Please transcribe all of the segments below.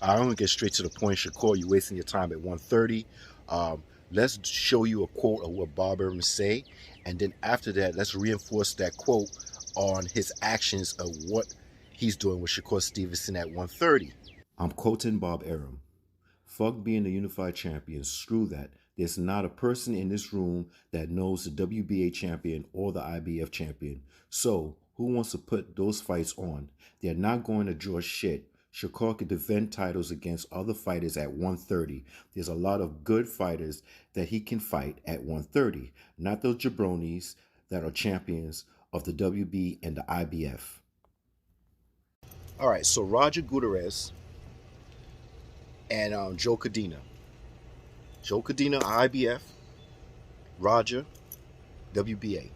I'm gonna get straight to the point, Shakur. You're wasting your time at 1:30. Let's show you a quote of what Bob Arum say, and then after that, let's reinforce that quote on his actions of what he's doing with Shakur Stevenson at 1:30. I'm quoting Bob Arum. Fuck being the unified champion. Screw that. There's not a person in this room that knows the WBA champion or the IBF champion. So, who wants to put those fights on? They're not going to draw shit. Shakur could defend titles against other fighters at 130. There's a lot of good fighters that he can fight at 130. Not those jabronis that are champions of the WB and the IBF. All right, so Roger Gutierrez and Joe Cadena. Joe Cadena, IBF. Roger, WBA.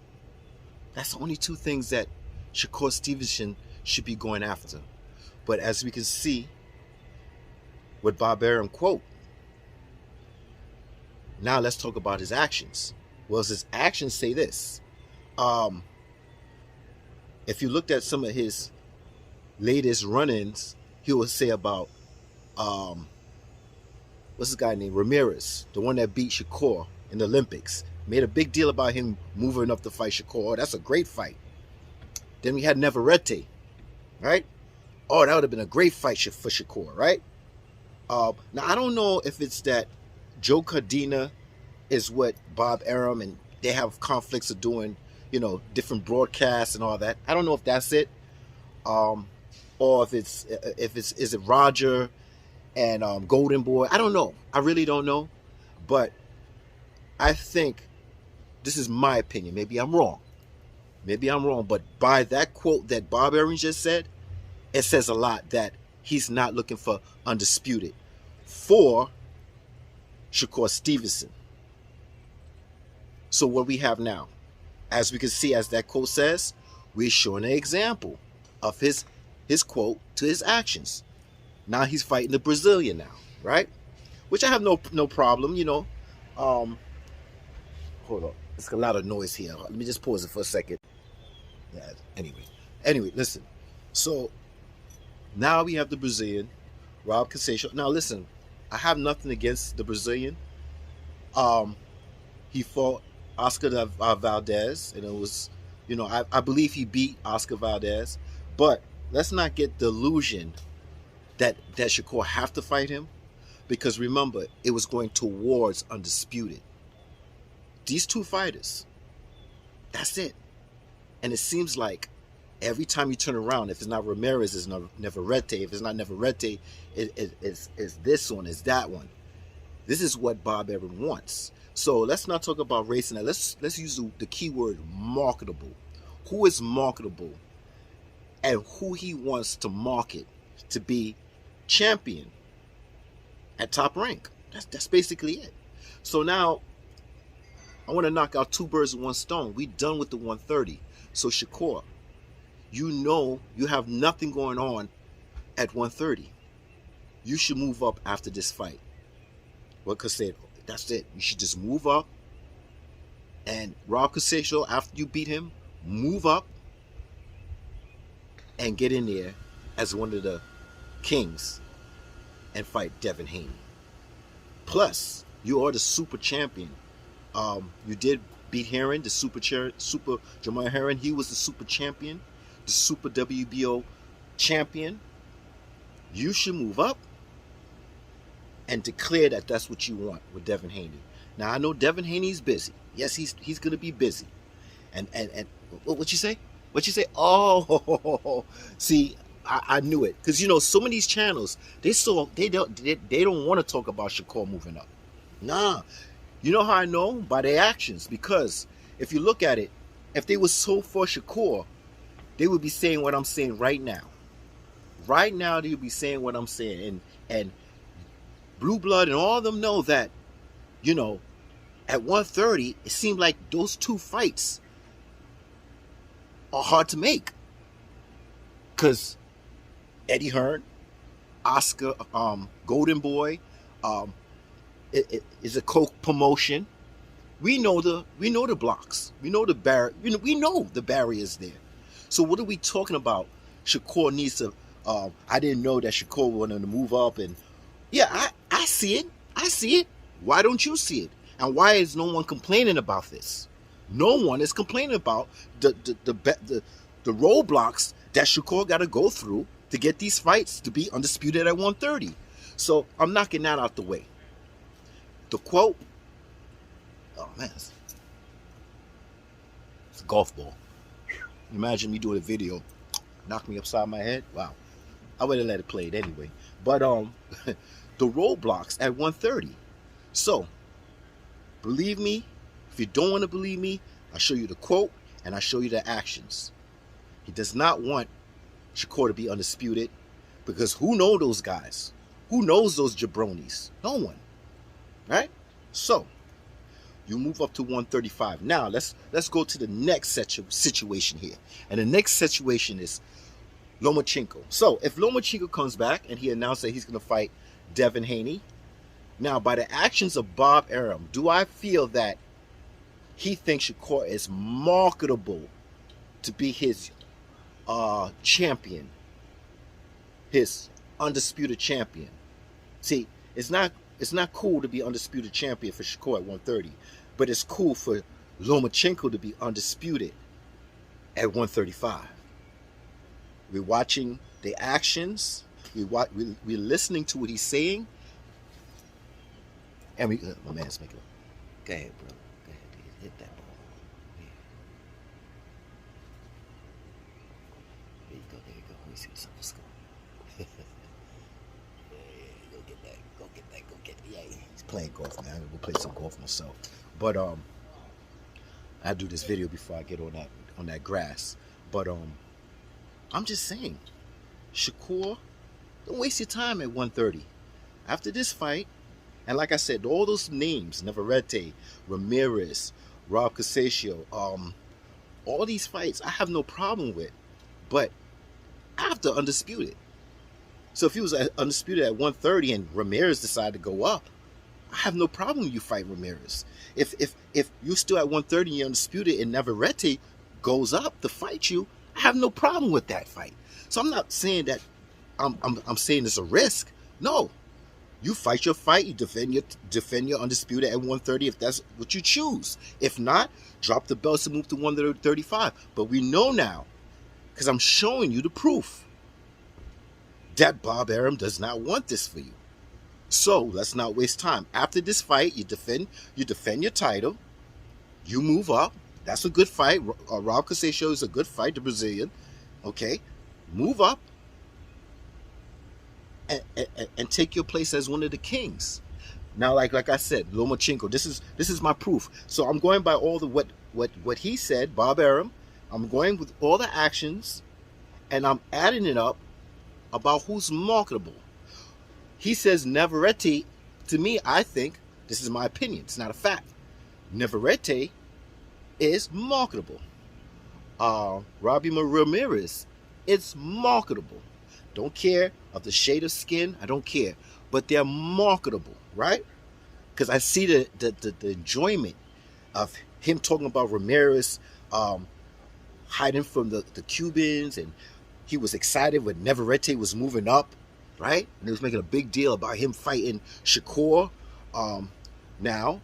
That's the only two things that Shakur Stevenson should be going after. But as we can see, with Bob Arum quote, now let's talk about his actions. Well, his actions say this. If you looked at some of his latest run-ins, he would say about what's this guy named Ramirez, the one that beat Shakur in the Olympics. Made a big deal about him moving up to fight Shakur. Oh, that's a great fight. Then we had Neverete, right? Oh, that would have been a great fight for Shakur, right? Now, I don't know if it's that Joe Cadena is what Bob Arum, and they have conflicts of doing, different broadcasts and all that. I don't know if that's it. Or if it's is it Roger and Golden Boy? I don't know. I really don't know. But I think this is my opinion. Maybe I'm wrong. But by that quote that Bob Arum just said, it says a lot that he's not looking for undisputed for Shakur Stevenson. So what we have now, as we can see, as that quote says, we're showing an example of his quote to his actions. Now he's fighting the Brazilian now, right? Which I have no problem, Hold on. There's a lot of noise here. Let me just pause it for a second. Yeah, anyway, listen. So now we have the Brazilian, Rob Casation. Now listen, I have nothing against the Brazilian. He fought Oscar Valdez, and it was, I believe he beat Oscar Valdez. But let's not get the illusion that Shakur have to fight him, because remember, it was going towards undisputed. These two fighters, that's it. And it seems like every time you turn around, if it's not Ramirez, it's Neverete. If it's not Neverete, it's this one, it's that one. This is what Bob Arum wants. So let's not talk about racing. Now let's use the keyword marketable. Who is marketable, and who he wants to market to be champion at Top Rank. That's basically it. So now I want to knock out two birds with one stone. We done with the 130. So Shakur, you have nothing going on at 130. You should move up after this fight. Well, Casado, that's it. You should just move up. And Rob Casado, after you beat him, move up and get in there as one of the kings and fight Devin Haney. Plus, you are the super champion. You did beat Heron, the super Jamal Heron. He was the super champion, the super WBO champion. You should move up and declare that that's what you want with Devin Haney. Now I know Devin Haney's busy. Yes, he's going to be busy. And what you say? What you say? Oh, see, I knew it, because so many of these channels they don't want to talk about Shakur moving up. Nah. You know how I know? By their actions. Because if you look at it, if they were so for Shakur, they would be saying what I'm saying right now. Right now, they would be saying what I'm saying. And Blue Blood and all of them know that, at 130, it seemed like those two fights are hard to make. Because Eddie Hearn, Oscar, Golden Boy, it is a co-promotion. We know the blocks. We know the we know the barriers there. So what are we talking about? Shakur needs to I didn't know that Shukar wanted to move up, and yeah, I see it. I see it. Why don't you see it? And why is no one complaining about this? No one is complaining about the roadblocks that Shukar got to go through to get these fights to be undisputed at 130. So I'm knocking that out the way. The quote, oh man, it's a golf ball. Imagine me doing a video, knock me upside my head. Wow. I would have let it play it anyway. But the roadblocks at 130. So, believe me. If you don't want to believe me, I'll show you the quote and I'll show you the actions. He does not want Shukar to be undisputed, because who knows those guys? Who knows those jabronis? No one. Right? So, you move up to 135. Now, let's go to the next situation here. And the next situation is Lomachenko. So, if Lomachenko comes back and he announced that he's going to fight Devin Haney, now, by the actions of Bob Arum, do I feel that he thinks Shukar is marketable to be his champion, his undisputed champion? See, it's not cool to be undisputed champion for Shukar at 130, but it's cool for Lomachenko to be undisputed at 135. We're watching the actions. We're listening to what he's saying. And my man's making it. Go ahead, bro. Go ahead, dude. Hit that ball. Yeah. There you go. There you go. Let me see what's going. Yeah, go get that. Go get that. Go get it. Yeah, he's playing golf, man. I'm gonna play some golf myself. But I do this video before I get on that grass. But I'm just saying, Shukar, don't waste your time at 130. After this fight. And like I said, all those names, Navarrete, Ramirez, Rob Casaccio, all these fights I have no problem with. But after undisputed. So if he was undisputed at 130 and Ramirez decided to go up, I have no problem with you fight Ramirez. If you still at 130 and you're undisputed and Navarrete goes up to fight you, I have no problem with that fight. So I'm not saying that I'm saying it's a risk. No. You fight your fight. You defend your undisputed at 130 if that's what you choose. If not, drop the belts and move to 135. But we know now, because I'm showing you the proof, that Bob Arum does not want this for you. So let's not waste time. After this fight, you defend your title. You move up. That's a good fight. Rob Casaccio is a good fight, the Brazilian. Okay, move up. And take your place as one of the kings. Now, like I said, Lomachenko, this is my proof. So I'm going by all the what he said, Bob Arum. I'm going with all the actions, and I'm adding it up about who's marketable. He says Navarrete. To me, I think, this is my opinion, it's not a fact, Navarrete is marketable. Robbie Ramirez, it's marketable. Don't care of the shade of skin. I don't care. But they're marketable, right? Because I see the enjoyment of him talking about Ramirez hiding from the Cubans, and he was excited when Navarrete was moving up, right? And he was making a big deal about him fighting Shukar. Now,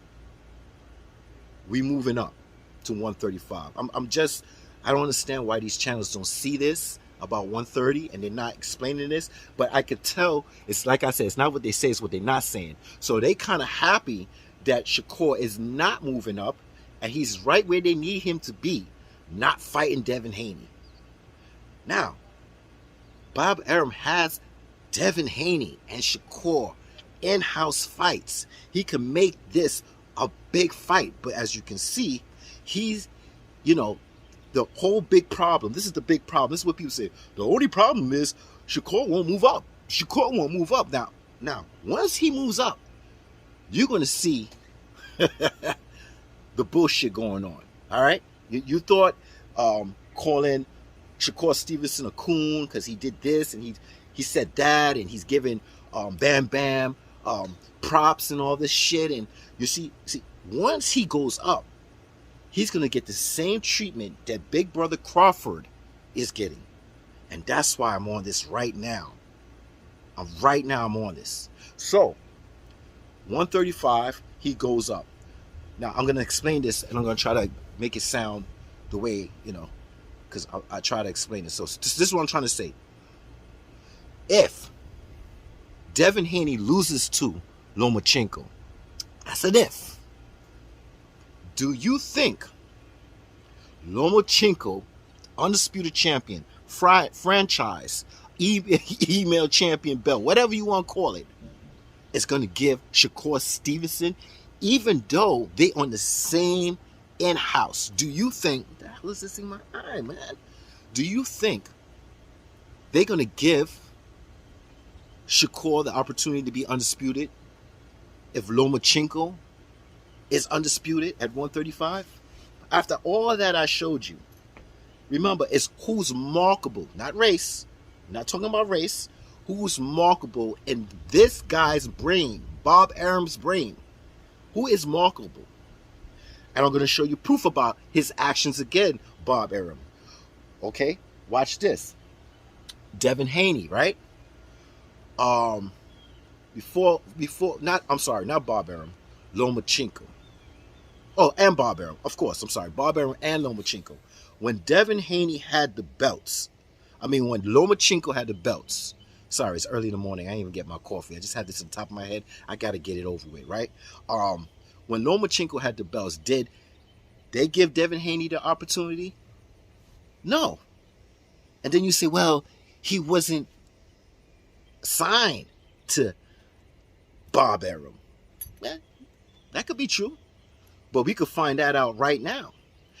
we moving up to 135. I don't understand why these channels don't see this about 130 and they're not explaining this, but I could tell, it's like I said, it's not what they say, it's what they're not saying. So they kind of happy that Shukar is not moving up and he's right where they need him to be, not fighting Devin Haney. Now, Bob Arum has Devin Haney and Shukar in-house fights. He can make this a big fight, but as you can see, he's, the whole big problem, this is the big problem. This is what people say. The only problem is Shukar won't move up. Shukar won't move up. Now, once he moves up, you're going to see the bullshit going on. All right? You thought calling Shukar Stevenson a coon because he did this and he said that and he's giving Bam Bam props and all this shit. And you see, once he goes up, he's going to get the same treatment that Big Brother Crawford is getting. And that's why I'm on this right now. I'm on this. So, 135, he goes up. Now, I'm going to explain this, and I'm going to try to make it sound the way, because I try to explain it. So, this is what I'm trying to say. If Devin Haney loses to Lomachenko, that's an if. Do you think Lomachenko, undisputed champion, franchise, email champion belt, whatever you want to call it, is going to give Shukar Stevenson, even though they on the same in-house? Do you think, what the hell is this in my eye, man? Do you think they're going to give Shukar the opportunity to be undisputed if Lomachenko is undisputed at 135? After all that I showed you, remember, it's who's markable, not race. I'm not talking about race. Who's markable in this guy's brain, Bob Arum's brain? Who is markable? And I'm going to show you proof about his actions again, Bob Arum. Okay, watch this. Devin Haney, right? Not Bob Arum, Lomachenko. Oh, and Bob Arum, of course. I'm sorry, Bob Arum and Lomachenko. When Devin Haney had the belts, when Lomachenko had the belts. Sorry, it's early in the morning. I didn't even get my coffee. I just had this on top of my head. I got to get it over with, right? When Lomachenko had the belts, did they give Devin Haney the opportunity? No. And then you say, well, he wasn't signed to Bob Arum. That could be true. But we could find that out right now.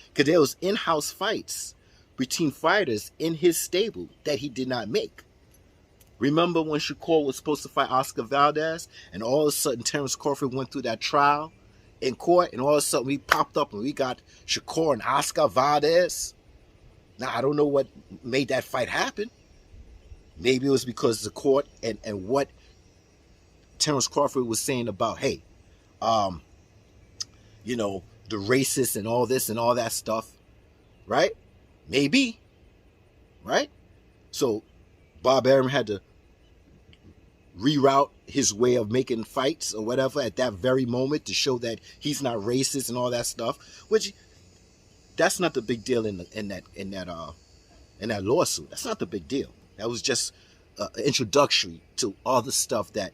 Because there was in-house fights between fighters in his stable that he did not make. Remember when Shukar was supposed to fight Oscar Valdez, and all of a sudden Terence Crawford went through that trial in court, and all of a sudden we popped up and we got Shukar and Oscar Valdez? Now, I don't know what made that fight happen. Maybe it was because the court and what Terence Crawford was saying about, hey, the racists and all this and all that stuff, right? Maybe, right? So Bob Arum had to reroute his way of making fights or whatever at that very moment to show that he's not racist and all that stuff, which that's not the big deal in that lawsuit. That's not the big deal. That was just introductory to all the stuff that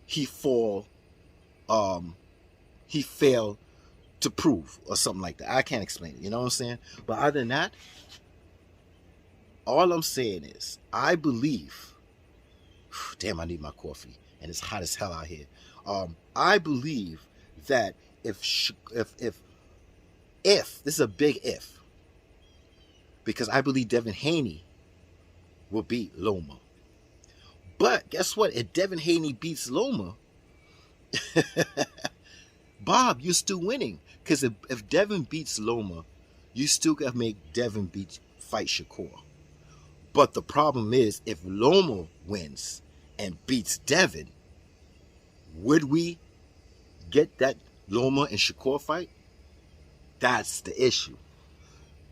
he failed to prove or something like that. I can't explain it, you know what I'm saying? But other than that, all I'm saying is, I believe, damn, I need my coffee, and it's hot as hell out here. I believe that if this is a big if, because I believe Devin Haney will beat Loma. But guess what? If Devin Haney beats Loma, Bob, you're still winning. Because if Devin beats Loma, you still got to make Devin fight Shukar. But the problem is, if Loma wins and beats Devin, would we get that Loma and Shukar fight? That's the issue.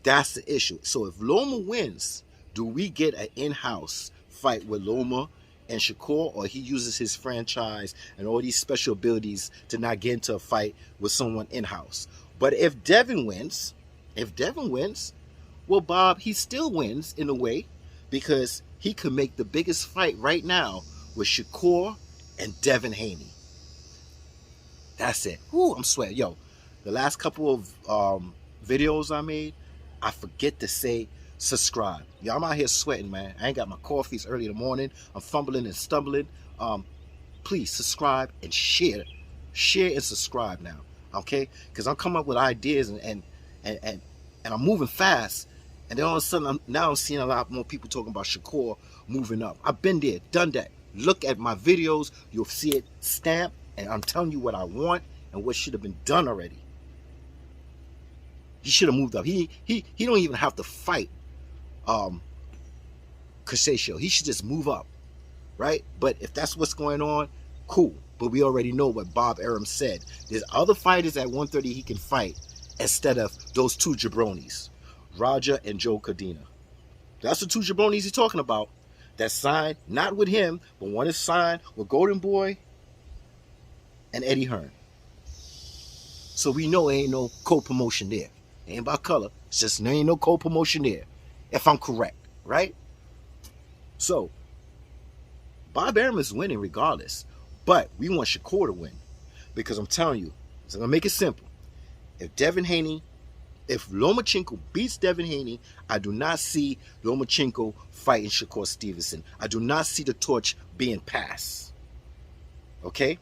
That's the issue. So if Loma wins, do we get an in-house fight with Loma and Shukar, or he uses his franchise and all these special abilities to not get into a fight with someone in-house? But if Devin wins, well, Bob, he still wins in a way, because he could make the biggest fight right now with Shukar and Devin Haney. That's it. Ooh, I'm sweating. Yo, the last couple of videos I made, I forget to say subscribe. Yo, I'm out here sweating, man. I ain't got my coffee. It's early in the morning. I'm fumbling and stumbling. Please subscribe and share. Share and subscribe now, okay? Because I'm coming up with ideas and I'm moving fast. And then all of a sudden, I'm seeing a lot more people talking about Shukar moving up. I've been there, done that. Look at my videos. You'll see it stamped. And I'm telling you what I want and what should have been done already. He should have moved up. He don't even have to fight Casaccio. He should just move up, right? But if that's what's going on, cool. But we already know what Bob Arum said. There's other fighters at 130 he can fight instead of those two jabronis, Roger and Joe Cordina. That's the two jabronis he's talking about. That signed not with him, but one is signed with Golden Boy and Eddie Hearn. So we know there ain't no co-promotion there. It ain't about color. It's just there ain't no co-promotion there. If I'm correct, right? So Bob Arum is winning regardless. But we want Shukar to win. Because I'm telling you, so I'm gonna make it simple. If Lomachenko beats Devin Haney, I do not see Lomachenko fighting Shukar Stevenson. I do not see the torch being passed. Okay?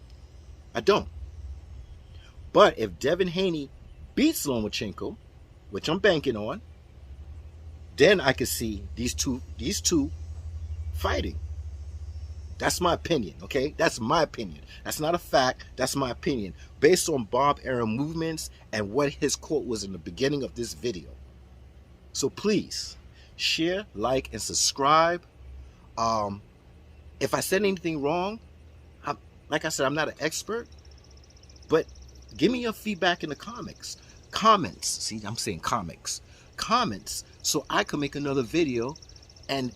I don't. But if Devin Haney beats Lomachenko, which I'm banking on, then I could see these two fighting. That's my opinion, okay? That's my opinion. That's not a fact. That's my opinion. Based on Bob Arum movements and what his quote was in the beginning of this video. So please, share, like, and subscribe. If I said anything wrong, like I said, I'm not an expert. But give me your feedback in the comments. See, I'm saying comics. Comments, so I can make another video and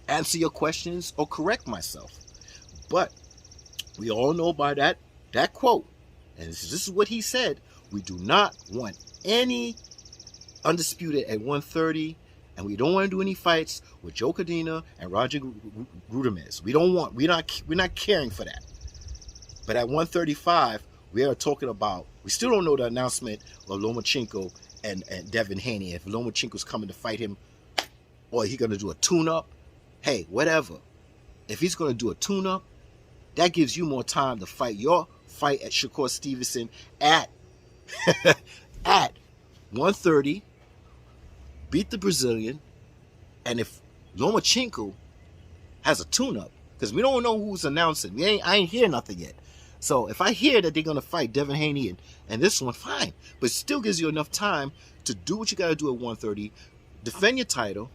answer your questions or correct myself. But we all know by that quote, and this is what he said, we do not want any undisputed at 130, and we don't want to do any fights with Joe Cordina and Roger Grudemes. We're not caring for that. But at 135, we are talking about, we still don't know the announcement of Lomachenko and Devin Haney. If Lomachenko's coming to fight him, or he's going to do a tune-up, hey, whatever. If he's going to do a tune-up, that gives you more time to fight your fight at Shukar Stevenson at 130, beat the Brazilian, and if Lomachenko has a tune-up, because we don't know who's announcing. I ain't hear nothing yet. So if I hear that they're going to fight Devin Haney and this one, fine. But it still gives you enough time to do what you got to do at 130, defend your title,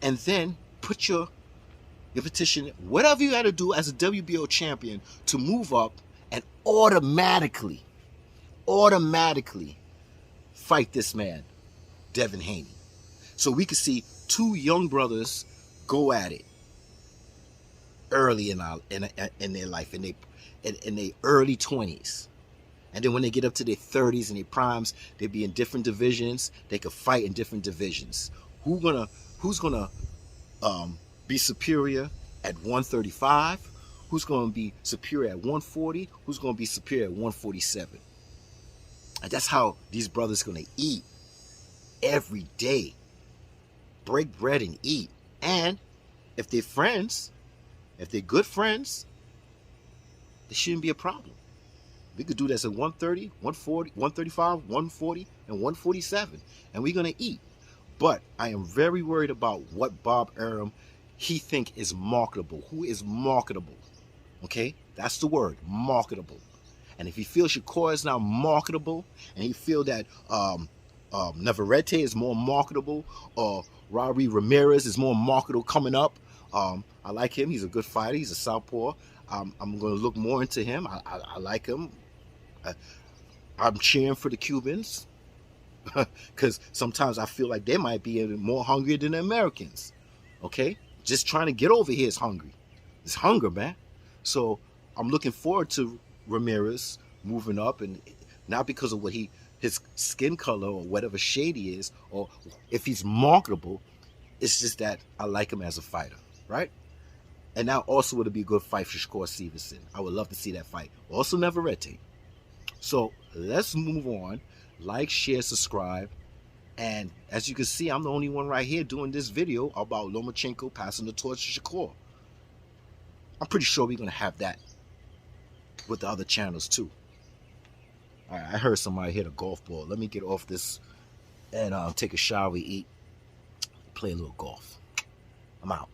and then put your petition, whatever you got to do as a WBO champion to move up and automatically fight this man, Devin Haney. So we could see two young brothers go at it early in their life, in their early 20s. And then when they get up to their 30s and their primes, they be in different divisions. They could fight in different divisions. Who's gonna be superior at 135? Who's gonna be superior at 140? Who's gonna be superior at 147? And that's how these brothers gonna eat every day. Break bread and eat. And if they're friends, if they're good friends, there shouldn't be a problem. We could do this at 130, 140, 135, 140, and 147. And we're going to eat. But I am very worried about what Bob Arum, he think is marketable. Who is marketable? Okay? That's the word, marketable. And if he feels Shukar is now marketable, and he feel that Navarrete is more marketable, or Raul Ramirez is more marketable coming up, I like him. He's a good fighter. He's a southpaw. I'm going to look more into him. I like him. I'm cheering for the Cubans because sometimes I feel like they might be more hungry than the Americans. Okay? Just trying to get over here is hungry. It's hunger, man. So I'm looking forward to Ramirez moving up, and not because of what his skin color or whatever shade he is, or if he's marketable. It's just that I like him as a fighter, right? And now also would be a good fight for Shukar Stevenson. I would love to see that fight. Also Navarrete. So let's move on. Like, share, subscribe. And as you can see, I'm the only one right here doing this video about Lomachenko passing the torch to Shukar. I'm pretty sure we're going to have that with the other channels too. All right, I heard somebody hit a golf ball. Let me get off this and take a shower, eat, play a little golf. I'm out.